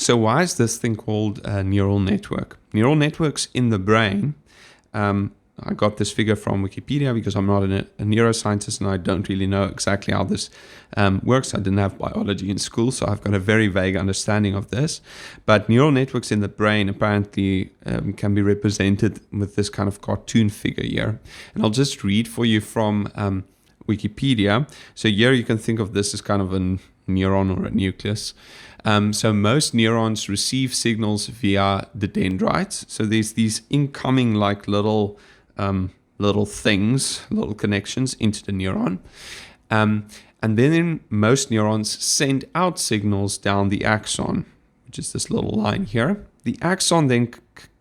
So why is this thing called a neural network? Neural networks in the brain, I got this figure from Wikipedia because I'm not a neuroscientist and I don't really know exactly how this works. I didn't have biology in school, so I've got a very vague understanding of this. But neural networks in the brain apparently can be represented with this kind of cartoon figure here. And I'll just read for you from Wikipedia. So here you can think of this as kind of a neuron or a nucleus. So most neurons receive signals via the dendrites. So there's these incoming like little things, little connections into the neuron. And then most neurons send out signals down the axon, which is this little line here. The axon then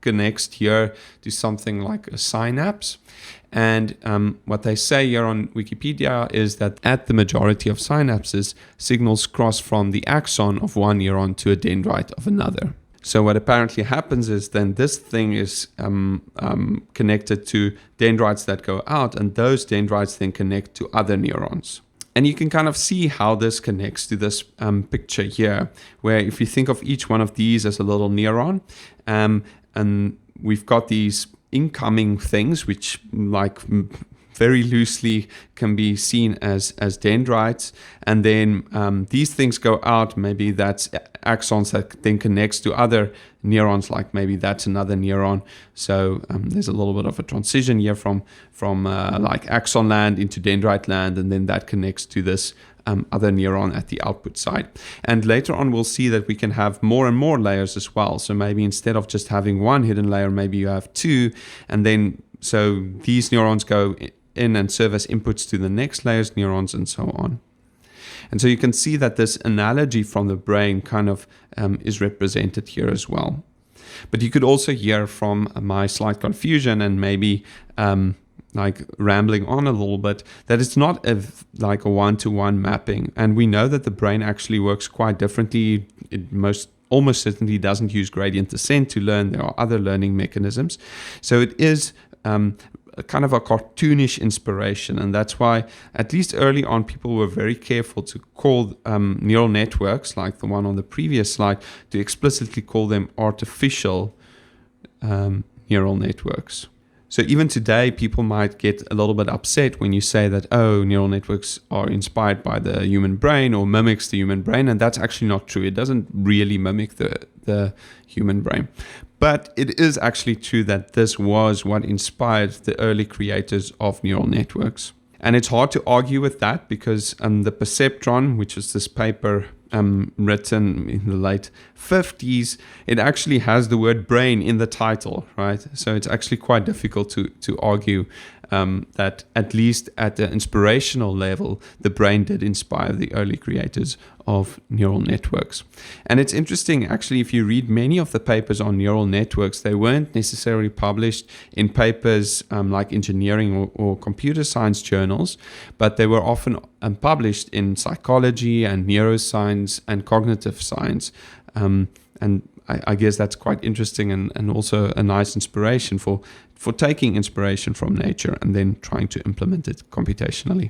connects here to something like a synapse. And what they say here on Wikipedia is that at the majority of synapses, signals cross from the axon of one neuron to a dendrite of another. So what apparently happens is then this thing is connected to dendrites that go out, and those dendrites then connect to other neurons. And you can kind of see how this connects to this picture here, where if you think of each one of these as a little neuron, and we've got these incoming things, which like very loosely can be seen as dendrites, and then these things go out. Maybe that's axons that then connects to other neurons, like maybe that's another neuron. So there's a little bit of a transition here from like axon land into dendrite land, and then that connects to this other neuron at the output side. And later on we'll see that we can have more and more layers as well. So maybe instead of just having one hidden layer, maybe you have two, and then so these neurons go in and serve as inputs to the next layer's neurons, and so on. And so you can see that this analogy from the brain kind of is represented here as well. But you could also hear from my slight confusion and maybe like rambling on a little bit, that it's not like a one-to-one mapping. And we know that the brain actually works quite differently. It almost certainly doesn't use gradient descent to learn. There are other learning mechanisms. So it is kind of a cartoonish inspiration, and that's why at least early on people were very careful to call neural networks like the one on the previous slide, to explicitly call them artificial neural networks. So even today people might get a little bit upset when you say that, oh, neural networks are inspired by the human brain or mimics the human brain, and that's actually not true. It doesn't really mimic the human brain. But it is actually true that this was what inspired the early creators of neural networks. And it's hard to argue with that because the Perceptron, which is this paper written in the late 50s, it actually has the word brain in the title, right? So it's actually quite difficult to argue that at least at the inspirational level, the brain did inspire the early creators of neural networks. And it's interesting, actually, if you read many of the papers on neural networks, they weren't necessarily published in papers like engineering or computer science journals, but they were often published in psychology and neuroscience and cognitive science. And I guess that's quite interesting and also a nice inspiration for taking inspiration from nature and then trying to implement it computationally.